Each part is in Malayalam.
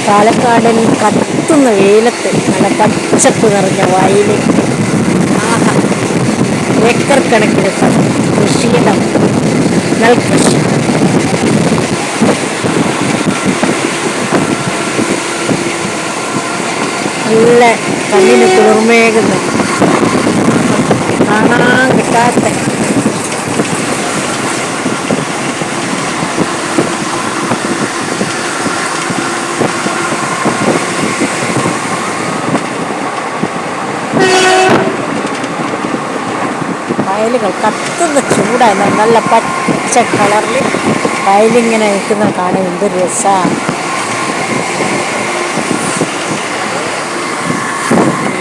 പാലക്കാടൻ കത്തുന്ന വെയിലത്ത് നല്ല പച്ചപ്പ് നിറഞ്ഞ വയല്. ആഹാ, ഏക്കർ കണക്കിന് കൃഷിയിടം, നെൽകൃഷി. നല്ല കണ്ണിന് കുളിർമേകുന്ന, കാണാൻ കിട്ടാത്ത വയലുകൾ. കത്തുന്ന ചൂടാണ്, നല്ല പച്ച കളറിൽ വയലിങ്ങനെ നിൽക്കുന്ന കാണാൻ എന്ത് രസമാണ്.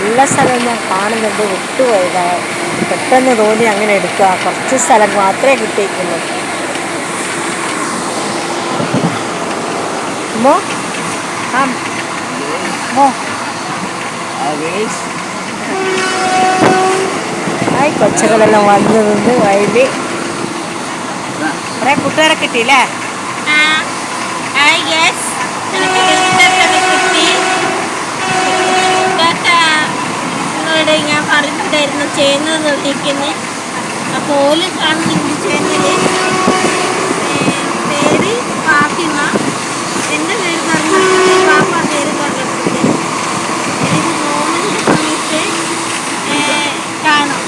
എല്ലാ സ്ഥലവും ഞാൻ കാണുന്നുണ്ട്, വിട്ടുപോയതാണ്. പെട്ടെന്ന് തോന്നി അങ്ങനെ എടുക്കുക. കുറച്ച് സ്ഥലം മാത്രമേ കിട്ടിയിട്ടുള്ളൂ. മോ ആ മോ ആയി കൊച്ചകളെല്ലാം വന്നു നിന്ന് വയല്. കുറേ കൂട്ടുകാരെ കിട്ടിയില്ലേ? ഞാൻ പറഞ്ഞിട്ടായിരുന്നു ചെയ്യുന്നത് നിർത്തിക്കുന്നത്. അപ്പോൾ ഓല് കാണുന്നുണ്ട് ചെയ്യുന്നത്. പേര് ഫാത്തിമ, എൻ്റെ പേര് പറഞ്ഞിട്ടുണ്ട്, പാപ്പ പേര് പറഞ്ഞിട്ടുണ്ട്. ഇത് നോമിൻ്റെ സമയത്ത് കാണും.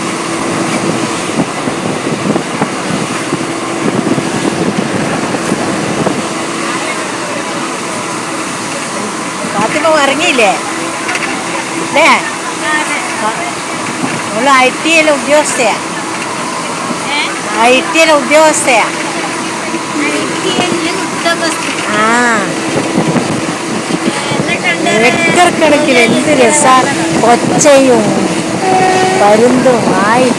ഫാത്തിമ ഇറങ്ങിയില്ലേ അല്ലേ? നമ്മൾ IT ഉദ്യോഗസ്ഥയാ. ഉദ്യോഗസ്ഥയാ. ആ, ഏക്കർ കണക്കിന് എന്ത് രസാണ്. കൊച്ചയും പരുന്തും ആയി.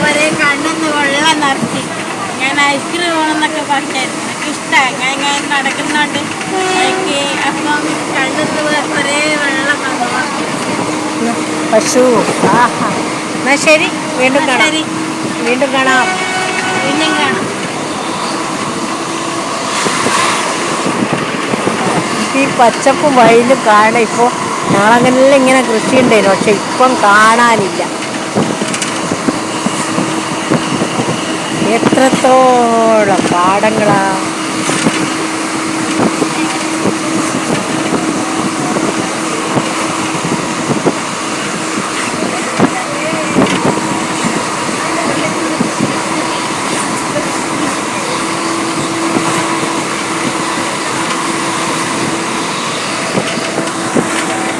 ഒരേ കണ്ണെന്ന് വെള്ളം നിറച്ച് ഞാൻ ഐസ്ക്രീം വേണമെന്നൊക്കെ പറഞ്ഞായിരുന്നു. എനിക്ക് ഇഷ്ടമായി. ഞാൻ നടക്കുന്നുണ്ട് എനിക്ക്. അപ്പം കണ്ണെന്ന് ഒരേ വെള്ളം വന്നു. പശു. ആഹാ, എന്നാ ശരി, വീണ്ടും കാണാം. വീണ്ടും കാണാം. ഈ പച്ചപ്പും വയലും കാണാം. ഇപ്പോൾ ഞങ്ങളങ്ങനെല്ലാം ഇങ്ങനെ കൃഷി ഉണ്ടായിരുന്നു, പക്ഷെ ഇപ്പം കാണാനില്ല. എത്രത്തോളം പാടങ്ങളാ.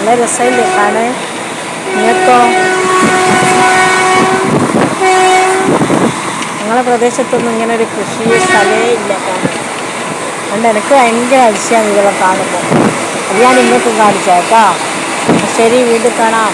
നല്ല രസമില്ലേ കാണാൻ? നിങ്ങൾക്കോ? ഞങ്ങളെ പ്രദേശത്തൊന്നും ഇങ്ങനെ ഒരു കൃഷി സ്ഥലമേ ഇല്ല കാണാൻ. അതുകൊണ്ട് എനിക്ക് ഭയങ്കര അതിശയമാണ് ഇതെല്ലാം കാണുമ്പോൾ. അത് ഞാൻ നിങ്ങൾക്കും കാണിച്ചാൽ കേട്ടോ. ശരി, വീണ്ടും കാണാം.